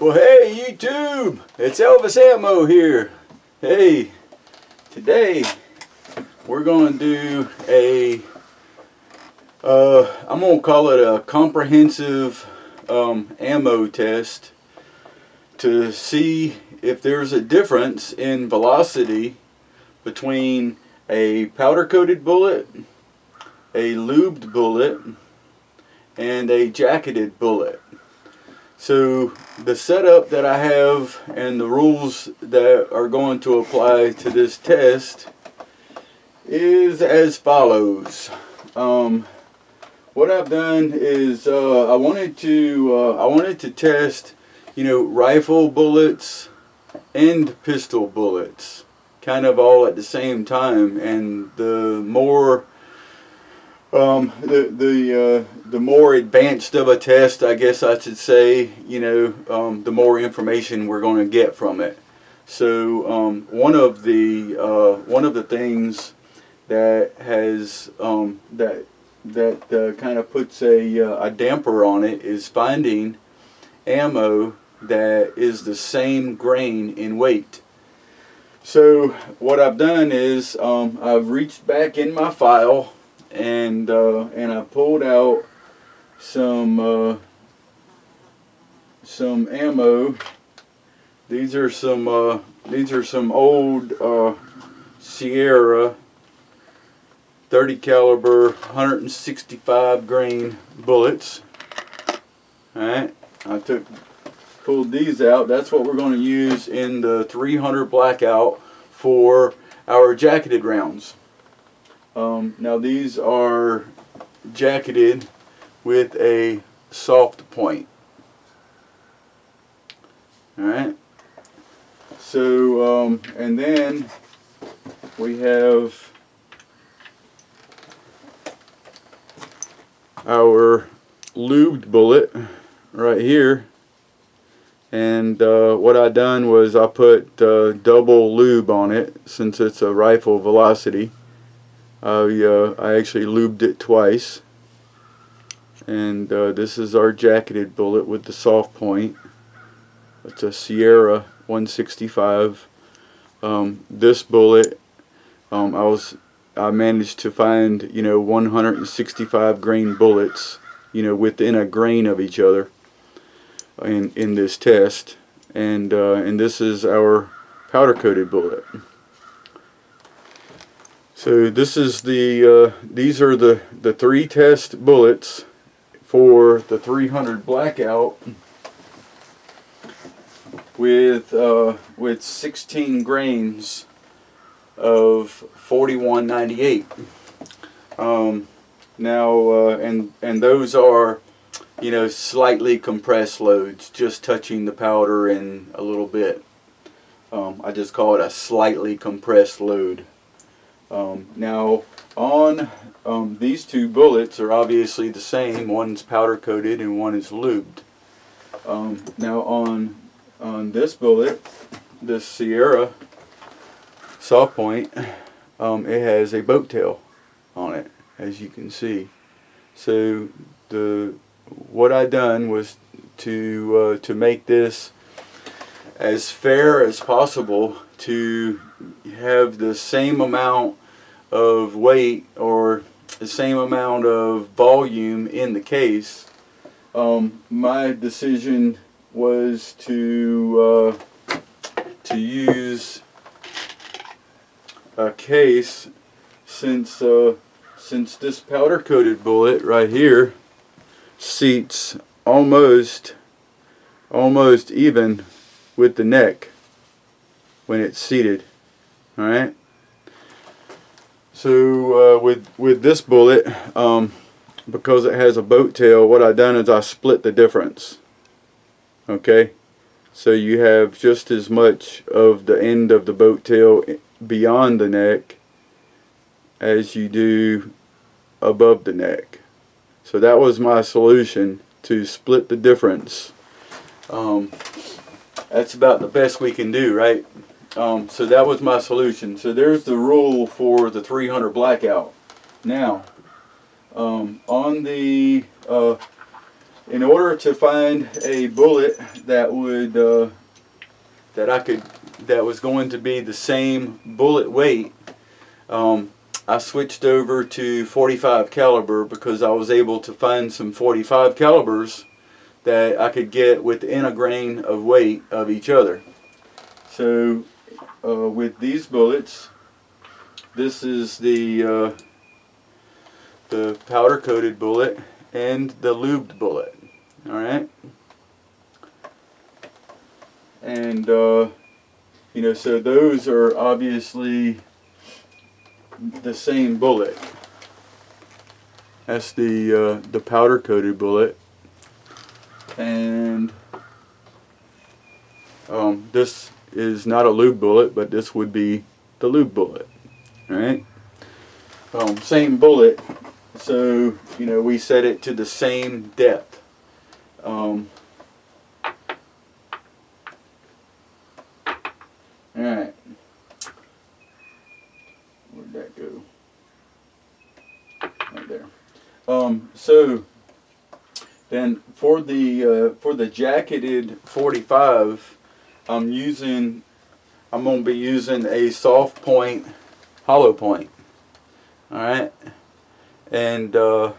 Well, hey YouTube, it's Elvis Ammo here. Hey, today we're going to do I'm going to call it a comprehensive ammo test to see if there's a difference in velocity between a powder-coated bullet, a lubed bullet, and a jacketed bullet. So the setup that I have and the rules that are going to apply to this test is as follows. What I've done is I wanted to test, rifle bullets and pistol bullets, kind of all at the same time, and the more the more advanced of a test, I guess I should say, the more information we're going to get from it. So one of the things that has that kind of puts a damper on it is finding ammo that is the same grain in weight. So what I've done is I've reached back in my file and I pulled out some ammo. These are some old Sierra 30 caliber 165 grain bullets. All right, pulled these out. That's what we're going to use in the 300 blackout for our jacketed rounds. Now these are jacketed with a soft point. Alright, so and then we have our lubed bullet right here, and what I done was I put double lube on it since it's a rifle velocity. I actually lubed it twice, and this is our jacketed bullet with the soft point. It's a Sierra 165. This bullet, I managed to find 165 grain bullets, within a grain of each other in this test, and this is our powder coated bullet. So this is these are the three test bullets for the 300 blackout with 16 grains of 4198. And those are slightly compressed loads, just touching the powder in a little bit. I just call it a slightly compressed load. Now on these two bullets are obviously the same. One's powder coated and one is lubed. Now on this bullet, this Sierra soft point, it has a boat tail on it, as you can see. So what I done was to make this as fair as possible, to have the same amount of weight or the same amount of volume in the case. My decision was to use a case, since this powder coated bullet right here seats almost even with the neck when it's seated. All right. So with this bullet, because it has a boat tail, what I done is I split the difference. Okay, so you have just as much of the end of the boat tail beyond the neck as you do above the neck. So that was my solution, to split the difference. That's about the best we can do, right? So that was my solution. So there's the rule for the 300 blackout. Now, on the in order to find a bullet that would that was going to be the same bullet weight, I switched over to 45 caliber because I was able to find some 45 calibers that I could get within a grain of weight of each other. So with these bullets, this is the powder coated bullet and the lubed bullet. All right, and you know, so those are obviously the same bullet. That's the powder coated bullet, and this is not a lube bullet, but this would be the lube bullet. All right, same bullet, so you know, we set it to the same depth. Alright, where'd that go? Right there. So then for the jacketed 45, I'm going to be using a soft point hollow point. All right, and the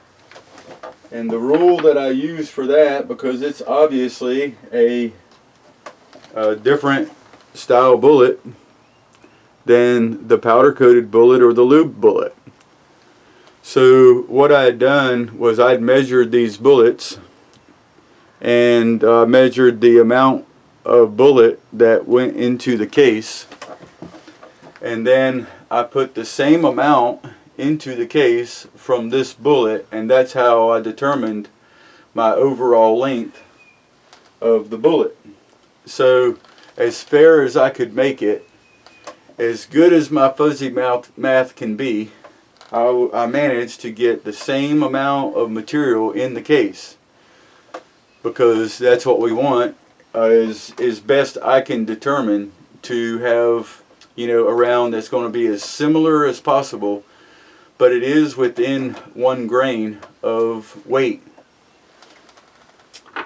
rule that I use for that, because it's obviously a different style bullet than the powder coated bullet or the lube bullet. So what I had done was I'd measured these bullets and measured the amount of bullet that went into the case, and then I put the same amount into the case from this bullet, and that's how I determined my overall length of the bullet. So as fair as I could make it, as good as my fuzzy math can be, I managed to get the same amount of material in the case, because that's what we want, is best I can determine, to have, you know, a round that's going to be as similar as possible, but it is within 1 grain of weight.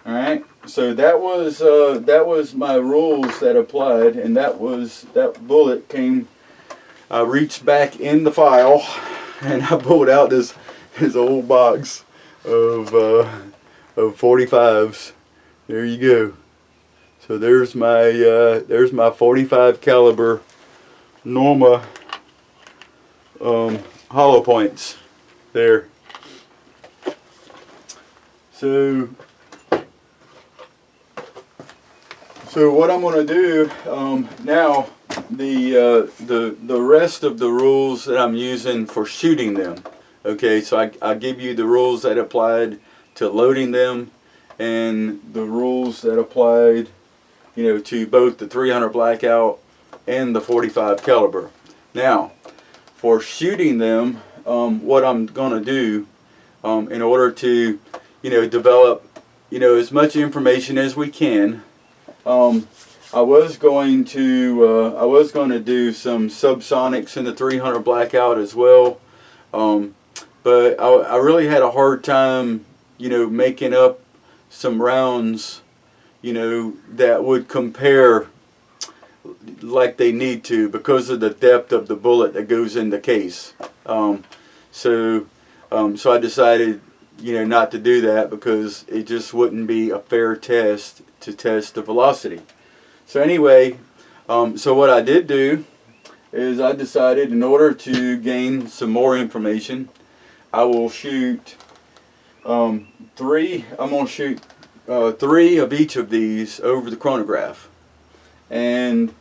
All right, so that was my rules that applied, and that bullet came. I reached back in the file, and I pulled out this old box of 45s. There you go. So there's my 45 caliber Norma hollow points there. So what I'm going to do now, the rest of the rules that I'm using for shooting them. Okay, so I give you the rules that applied to loading them, and the rules that applied, you know, to both the 300 blackout and the 45 caliber. Now, for shooting them, what I'm going to do, in order to, you know, develop, you know, as much information as we can, I was going to do some subsonics in the 300 blackout as well, but I really had a hard time, you know, making up some rounds, you know, that would compare like they need to, because of the depth of the bullet that goes in the case. So I decided, you know, not to do that, because it just wouldn't be a fair test to test the velocity. So anyway, so what I did do is I decided, in order to gain some more information, I will shoot three. I'm going to shoot 3 of each of these over the chronograph, and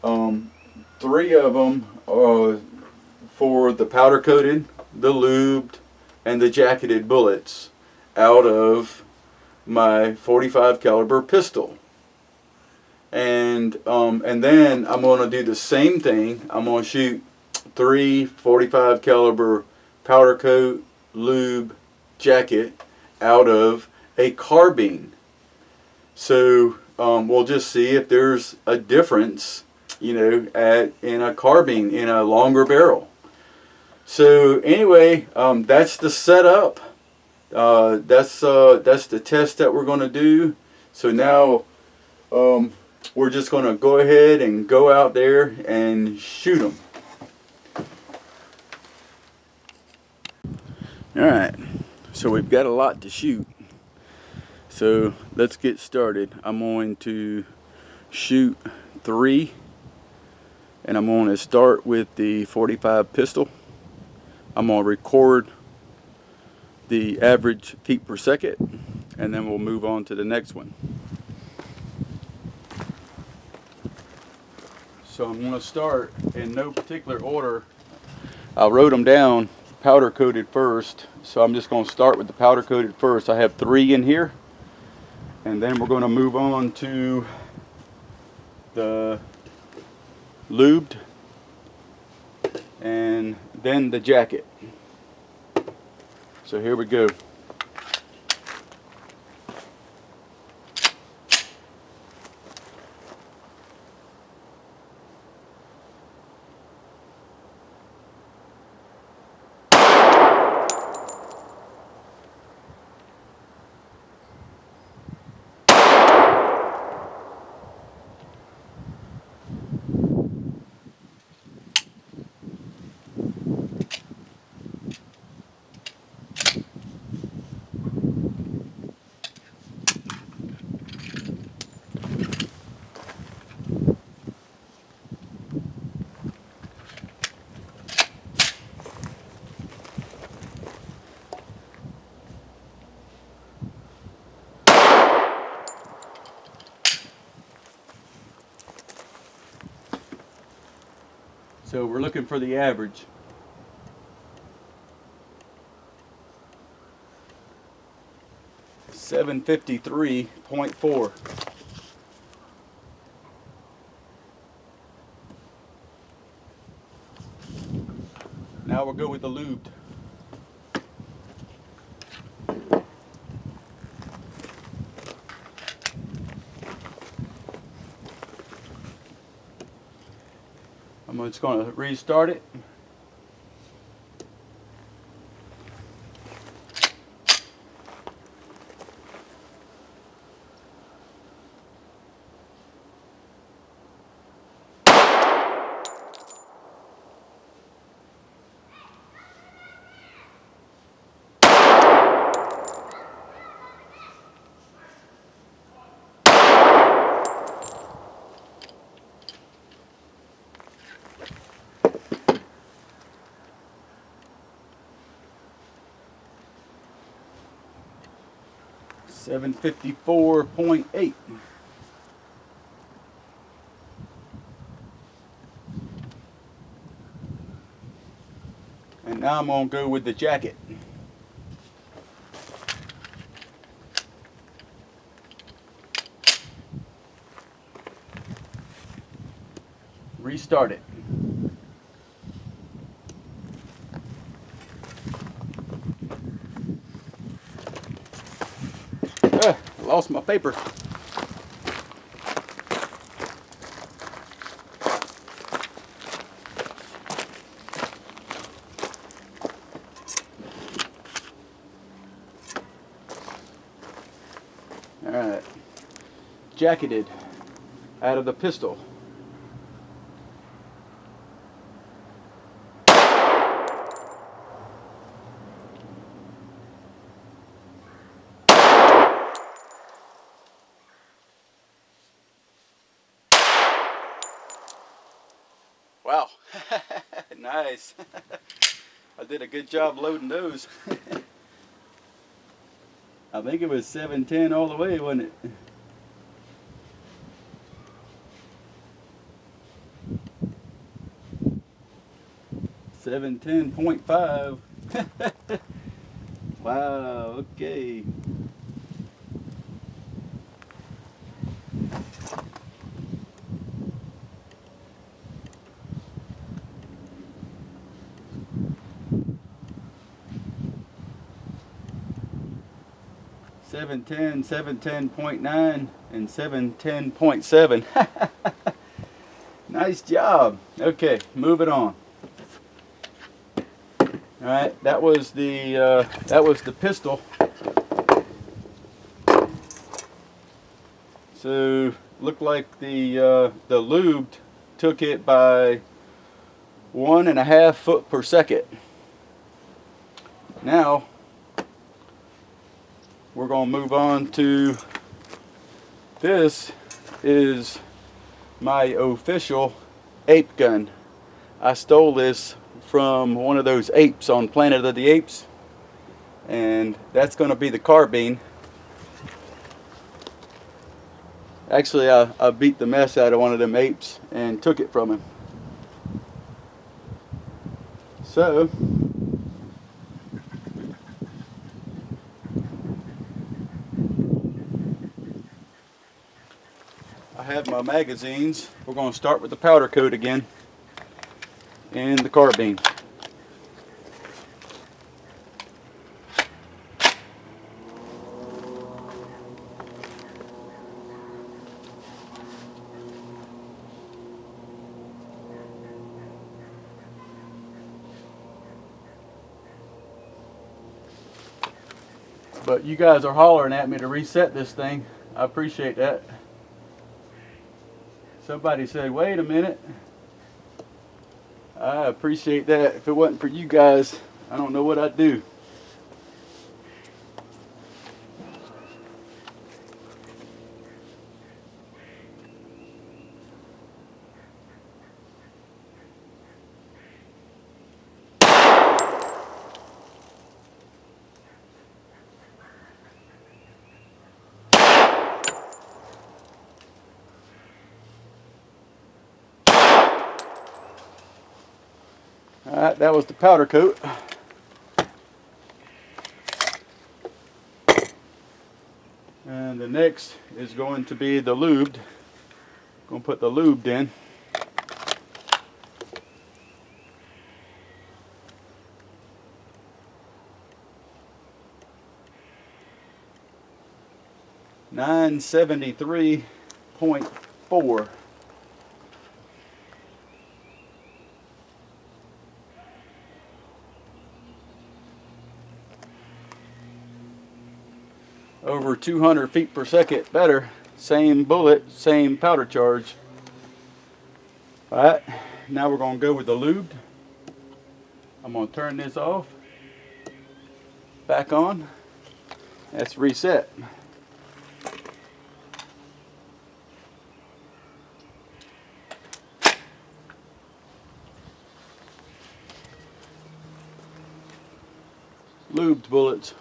3 of them are for the powder coated, the lubed, and the jacketed bullets out of my 45 caliber pistol. And then I'm going to do the same thing. I'm going to shoot 3 45 caliber powder coat, lube, jacket out of a carbine. So we'll just see if there's a difference, you know, in a carbine, in a longer barrel. So anyway, that's the setup. That's the test that we're going to do. So now we're just going to go ahead and go out there and shoot them. Alright, so we've got a lot to shoot. So let's get started. I'm going to shoot 3, and I'm going to start with the 45 pistol. I'm going to record the average feet per second, and then we'll move on to the next one. So I'm going to start in no particular order. I wrote them down powder coated first, so I'm just going to start with the powder coated first. I have 3 in here, and then we're going to move on to the lubed, and then the jacket. So here we go. So we're looking for the average. $753.4. Now we'll go with the lubed. I'm just going to restart it. $754.8. And now I'm going to go with the jacket. Restart it. I lost my paper. Alright. Jacketed out of the pistol. Wow. Nice. I did a good job loading those. I think it was 710 all the way, wasn't it? $710.5. Wow, okay. $710, $710.9, and $710.7. Nice job. Okay, moving on. All right, that was the pistol. So looked like the lubed took it by 1.5 foot per second. Now we're going to move on to this. Is my official ape gun. I stole this from one of those apes on Planet of the Apes, and that's going to be the Carbine. Actually, I beat the mess out of one of them apes and took it from him. So I have my magazines. We're going to start with the powder coat again and the carbine. But you guys are hollering at me to reset this thing. I appreciate that. Somebody said, wait a minute. I appreciate that. If it wasn't for you guys, I don't know what I'd do. Alright, that was the powder coat. And the next is going to be the lubed. Going to put the lubed in. $973.4. Over 200 feet per second better. Same bullet, same powder charge. Alright, now we're going to go with the lubed. I'm going to turn this off. Back on. That's reset. Lubed bullets.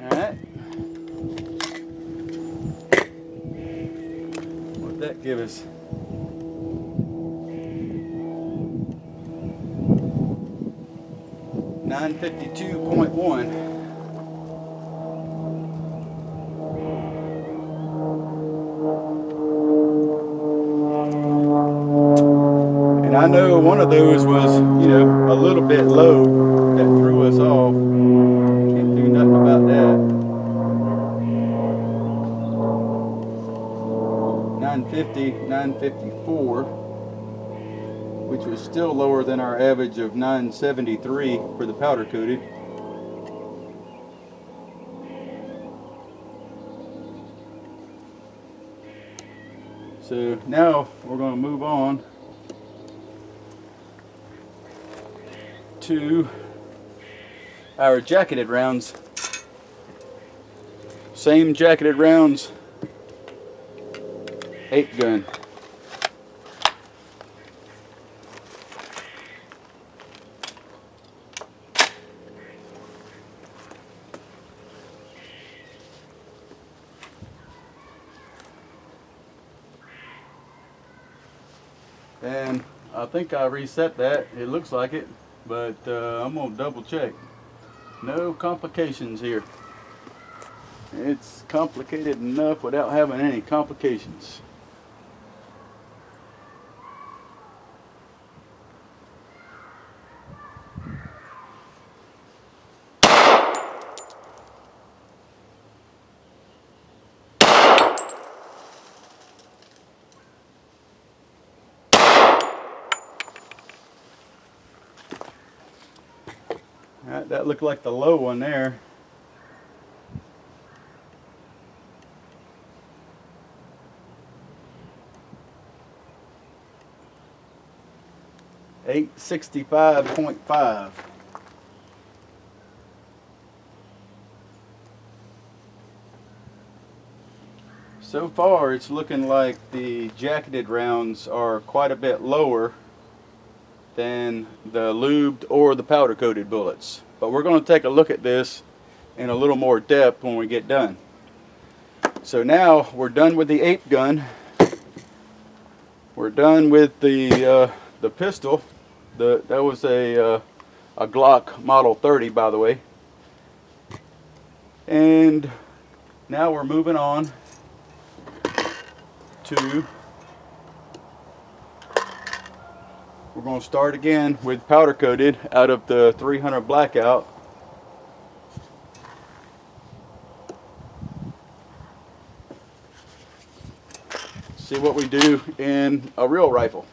Alright. What'd that give us? $952.1. And I know one of those was, you know, a little bit low that threw us off. Can't do nothing about that. 950, 954, which was still lower than our average of 973 for the powder coated. So now we're going to move on to our jacketed rounds. Same jacketed rounds, 8 gun. And I think I reset that. It looks like it, but I'm gonna double check. No complications here. It's complicated enough without having any complications. Alright, that looked like the low one there. $865.5. So far it's looking like the jacketed rounds are quite a bit lower than the lubed or the powder coated bullets. But we're going to take a look at this in a little more depth when we get done. So now we're done with the ape gun. We're done with the pistol. That was a Glock Model 30, by the way. And now we're moving on to, we're going to start again with powder coated out of the 300 Blackout. See what we do in a real rifle.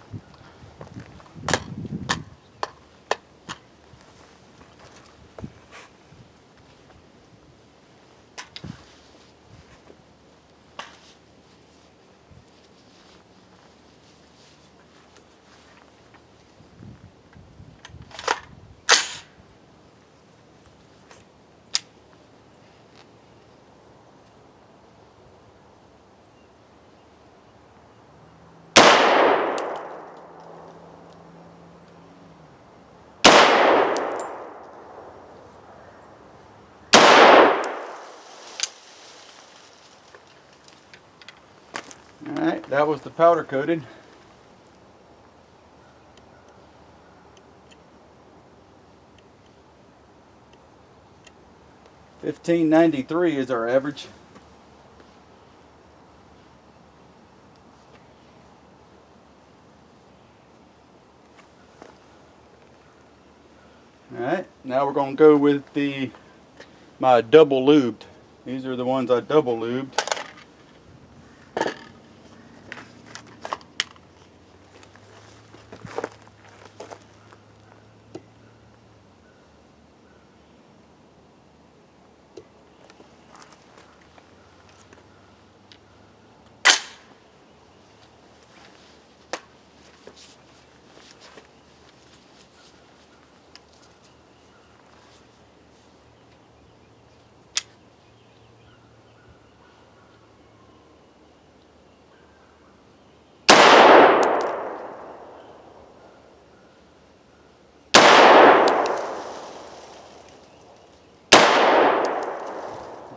Alright, that was the powder coated. $15.93 is our average. Alright, now we're going to go with my double lubed. These are the ones I double lubed.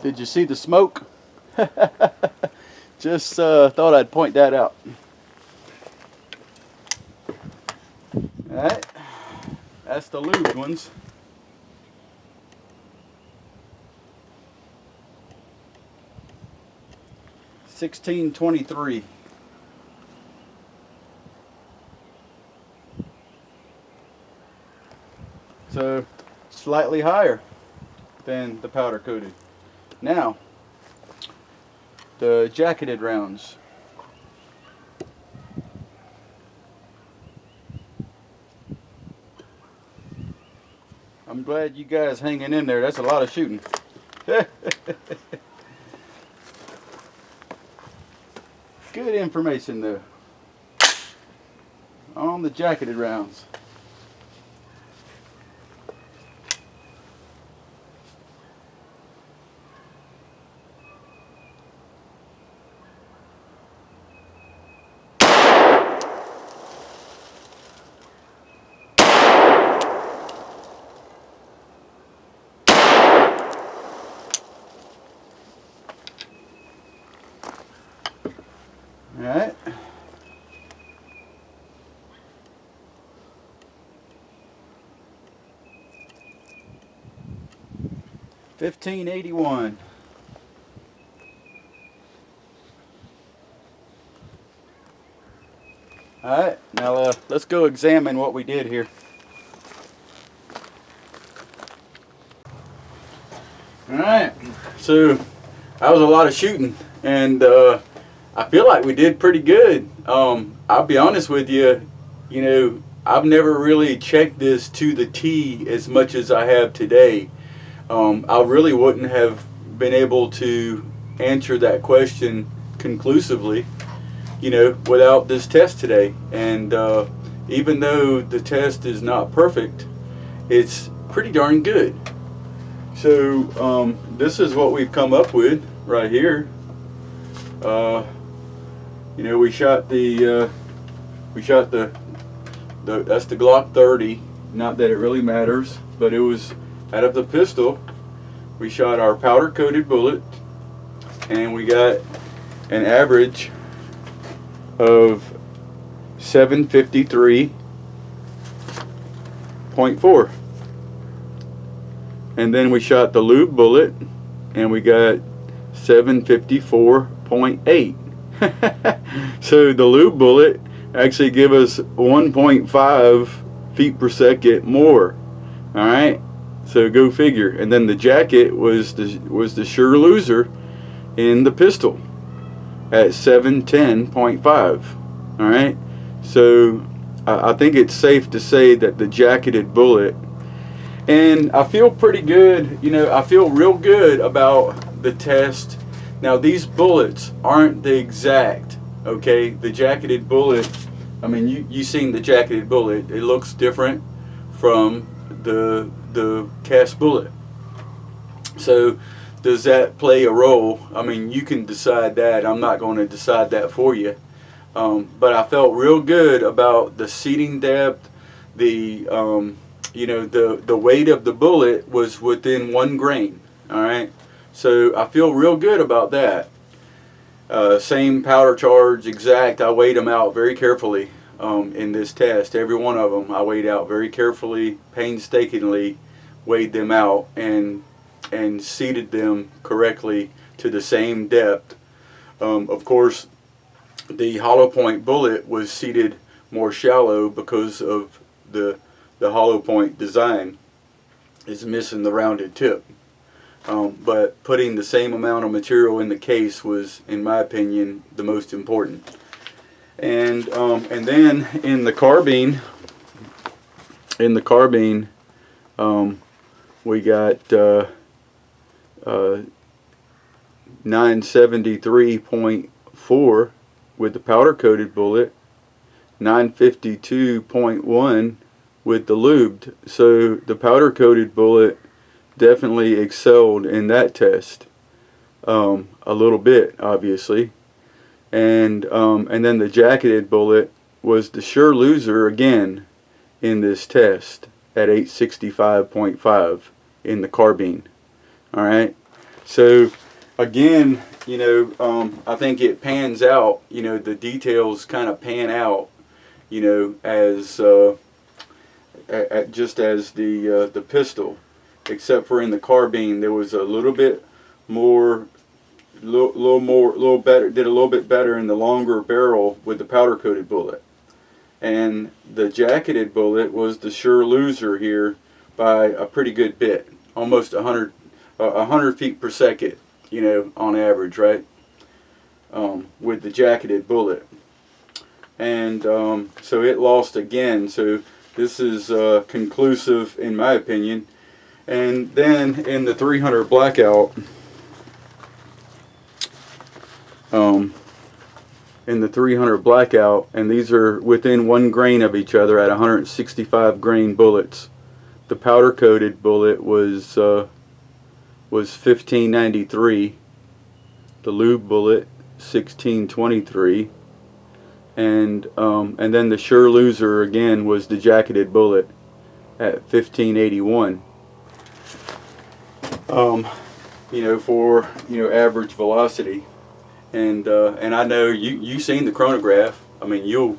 Did you see the smoke? Just thought I'd point that out. Alright, that's the lubed ones. $16.23. So slightly higher than the powder coated. Now, the jacketed rounds. I'm glad you guys hanging in there. That's a lot of shooting. Good information though on the jacketed rounds. All right. $15.81. All right, now let's go examine what we did here. All right, so that was a lot of shooting, and I feel like we did pretty good. I'll be honest with you, you know, I've never really checked this to the T as much as I have today. I really wouldn't have been able to answer that question conclusively, without this test today. And even though the test is not perfect, it's pretty darn good. So this is what we've come up with right here. We shot the that's the Glock 30. Not that it really matters, but it was out of the pistol. We shot our powder coated bullet, and we got an average of 753.4. And then we shot the lube bullet, and we got 754.8. So the lube bullet actually give us 1.5 feet per second more. All right, so go figure. And then the jacket was the sure loser in the pistol at 710.5. All right, so I think it's safe to say that the jacketed bullet, and I feel pretty good. I feel real good about the test. Now these bullets aren't the exact. Okay, the jacketed bullet, I mean, you seen the jacketed bullet. It looks different from the cast bullet. So does that play a role? I mean, you can decide that. I'm not going to decide that for you. But I felt real good about the seating depth. The the weight of the bullet was within 1 grain. All right, so I feel real good about that. Same powder charge, exact. I weighed them out very carefully in this test. Every one of them I weighed out very carefully, painstakingly weighed them out and seated them correctly to the same depth. Of course, the hollow point bullet was seated more shallow because of the hollow point design is missing the rounded tip. But putting the same amount of material in the case was, in my opinion, the most important. And then in the carbine, we got 973.4 with the powder coated bullet, 952.1 with the lubed. So the powder coated bullet definitely excelled in that test, a little bit, obviously, and then the jacketed bullet was the sure loser again in this test at 865.5 in the carbine. All right, so again, I think it pans out. The details kind of pan out, as just as the pistol. Except for in the carbine, there was a little bit more, little better. Did a little bit better in the longer barrel with the powder coated bullet, and the jacketed bullet was the sure loser here by a pretty good bit, almost 100 feet per second, on average, right? With the jacketed bullet, and so it lost again. So this is conclusive in my opinion. And then in the 300 blackout, and these are within 1 grain of each other at 165 grain bullets. The powder coated bullet was 1593. The lube bullet 1623, and then the sure loser again was the jacketed bullet at 1581. For average velocity, and I know you seen the chronograph. I mean, you'll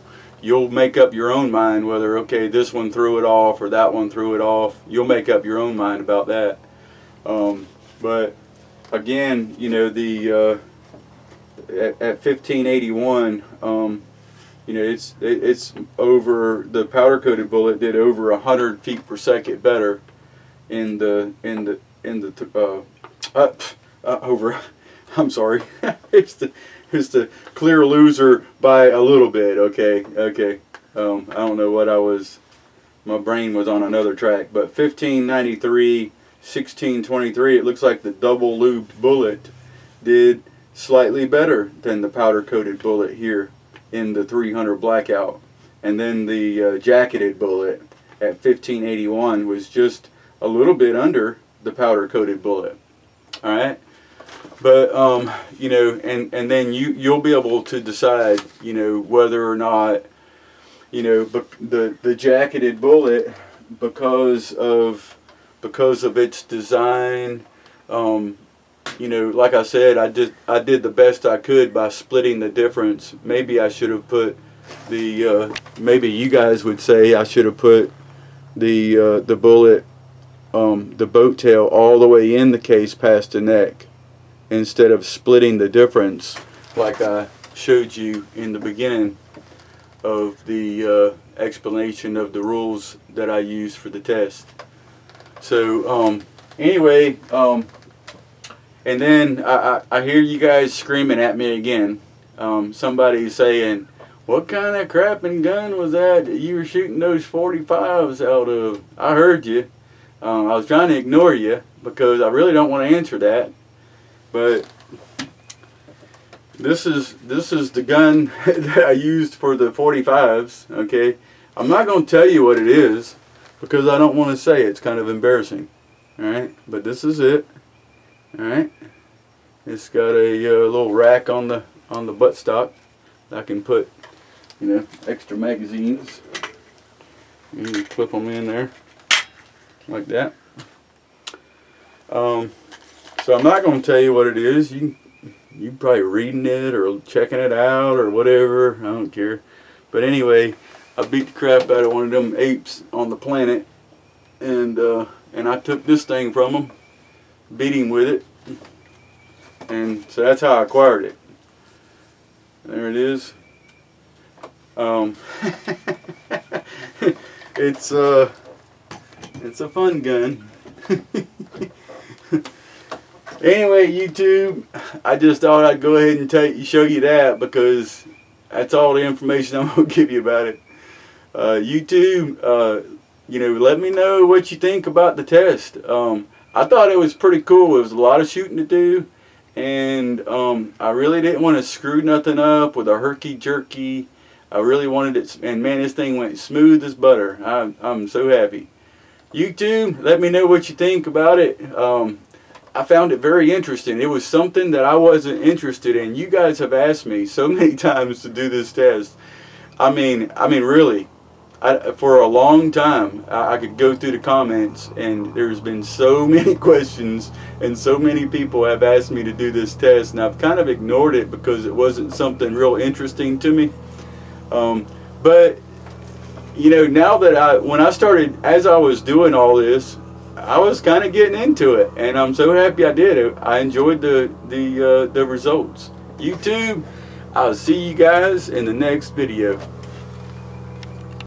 make up your own mind whether this one threw it off or that one threw it off. You'll make up your own mind about that. But again, at 1581, it's over. The powder coated bullet did over 100 feet per second better in the over. I'm sorry. it's the clear loser by a little bit. Okay. I don't know what I was, my brain was on another track. But 1593, 1623, it looks like the double lubed bullet did slightly better than the powder coated bullet here in the 300 blackout. And then the jacketed bullet at 1581 was just a little bit under the powder coated bullet. Alright? But you know, and then you'll be able to decide, you know, whether or not, you know, the jacketed bullet, because of its design, you know, like I said, I did the best I could by splitting the difference. Maybe I should have put the maybe you guys would say I should have put the bullet, the boat tail, all the way in the case past the neck, instead of splitting the difference like I showed you in the beginning of the explanation of the rules that I use for the test. So anyway, and then I hear you guys screaming at me again. Somebody saying, "What kind of crapping gun was that you were shooting those 45s out of?" I heard you. I was trying to ignore you because I really don't want to answer that. But this is the gun that I used for the 45s. Okay, I'm not going to tell you what it is because I don't want to say it. It's kind of embarrassing. All right, but this is it. All right, it's got a little rack on the buttstock. I can put, you know, extra magazines. You can clip them in there like that. So I'm not going to tell you what it is. You probably reading it or checking it out or whatever. I don't care. But anyway, I beat the crap out of one of them apes on the planet, and I took this thing from him, beat him with it, and so that's how I acquired it. There it is. It's a fun gun. Anyway, YouTube, I just thought I'd go ahead and show you that because that's all the information I'm going to give you about it. YouTube, you know, let me know what you think about the test. I thought it was pretty cool. It was a lot of shooting to do, and I really didn't want to screw nothing up with a herky-jerky. I really wanted it, and man, this thing went smooth as butter. I'm so happy. YouTube, let me know what you think about it. I found it very interesting. It was something that I wasn't interested in. You guys have asked me so many times to do this test. I mean, really, for a long time, I could go through the comments, and there's been so many questions, and so many people have asked me to do this test, and I've kind of ignored it because it wasn't something real interesting to me. But you know, now that when I started, as I was doing all this, I was kind of getting into it, and I'm so happy I did it. I enjoyed the results. YouTube, I'll see you guys in the next video.